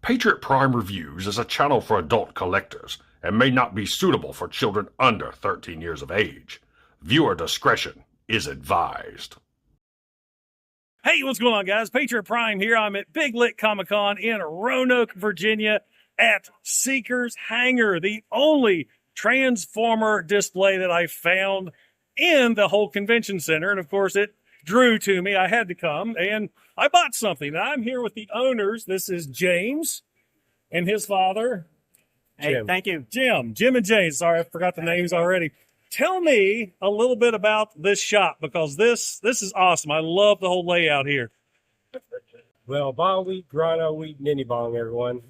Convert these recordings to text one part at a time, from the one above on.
Patriot Prime Reviews is a channel for adult collectors and may not be suitable for children under 13 years of age. Viewer discretion is advised. Hey, what's going on, guys? Patriot Prime here. I'm at Big Lick Comic-Con in Roanoke, Virginia at Seeker's Hangar, the only Transformer display that I found in the whole convention center. And, of course, it drew to me. I had to come, and I bought something. I'm here with the owners. This is James and his father. Hey, Jim. thank you. Jim and James. Sorry, I forgot the names already. Tell me a little bit about this shop, because this is awesome. I love the whole layout here. Well, Bong Week, Grano Week, Ninny Bong, everyone.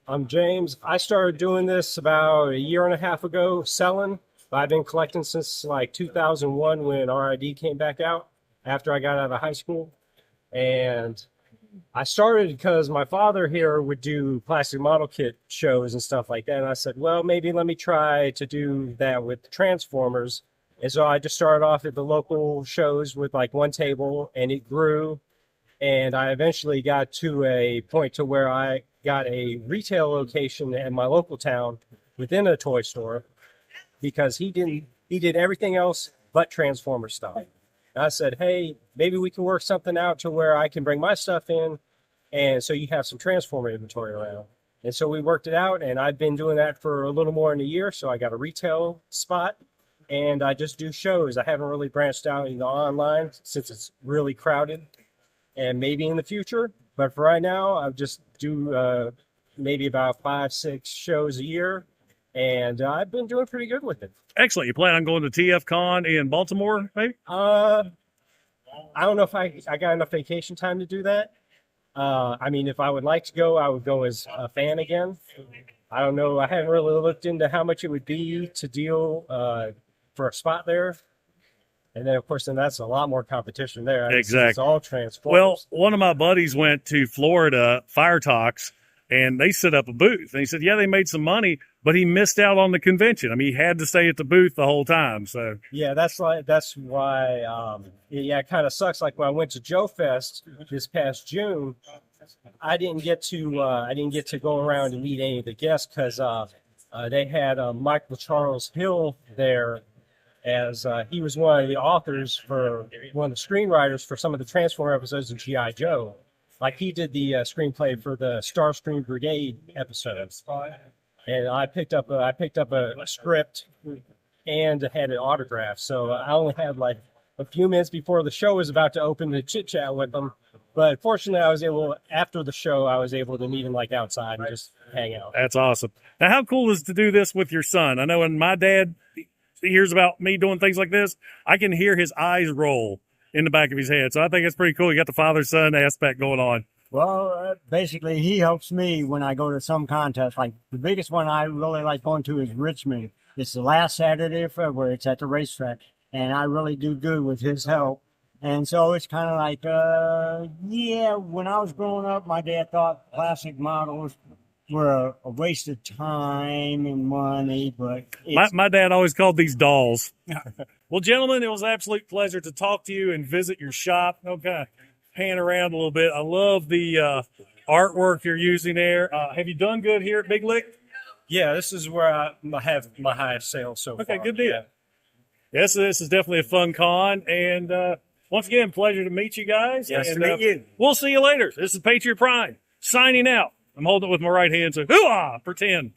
I'm James. I started doing this about a year and a half ago, selling. I've been collecting since like 2001 when RID came back out after I got out of high school. And I started because my father here would do plastic model kit shows and stuff like that. And I said, well, maybe let me try to do that with the Transformers. And so I just started off at the local shows with like one table, and it grew. And I eventually got to a point to where I got a retail location in my local town within a toy store, because he did everything else but Transformer stuff. And I said, hey, maybe we can work something out to where I can bring my stuff in, and so you have some Transformer inventory around. And so we worked it out, and I've been doing that for a little more than a year. So I got a retail spot, and I just do shows. I haven't really branched out into online since it's really crowded, and maybe in the future. But for right now, I just do maybe about 5-6 shows a year, and I've been doing pretty good with it. Excellent. You plan on going to TF Con in Baltimore, maybe? I don't know if I got enough vacation time to do that. I mean, if I would like to go, I would go as a fan again. I don't know. I haven't really looked into how much it would be to deal for a spot there. And then, of course, that's a lot more competition there. Exactly. It's all Transformers. Well, one of my buddies went to Florida, Fire Talks, and they set up a booth. And he said, yeah, they made some money, but he missed out on the convention. I mean, he had to stay at the booth the whole time. So yeah, that's why. It kind of sucks. Like when I went to Joe Fest this past June, I didn't get to go around and meet any of the guests, because they had Michael Charles Hill there, as he was one of the authors for one of the screenwriters for some of the Transformer episodes of G.I. Joe. Like he did the screenplay for the Starscream Brigade episodes, and I picked up a script and had it autographed. So I only had like a few minutes before the show was about to open to chit chat with them. But fortunately, after the show, I was able to meet him like outside and just hang out. that's awesome. Now, how cool is it to do this with your son? I know when my dad hears about me doing things like this, I can hear his eyes roll in the back of his head. So I think it's pretty cool. You got the father-son aspect going on. Well, basically, he helps me when I go to some contest. Like the biggest one I really like going to is Richmond. It's the last Saturday of February. It's at the racetrack, and I really do good with his help. And so it's kind of like, yeah, when I was growing up, my dad thought plastic models were a waste of time and money, but my dad always called these dolls. Well, gentlemen, it was an absolute pleasure to talk to you and visit your shop. Okay, pan around a little bit. I love the artwork you're using there. Have you done good here at Big Lick? Yeah, this is where I have my highest sales so far. Okay, good deal. Yes, this is definitely a fun con, and once again, pleasure to meet you guys. Yes, and, to meet you. We'll see you later. This is Patriot Prime signing out. I'm holding it with my right hand, so hoo-ah, pretend.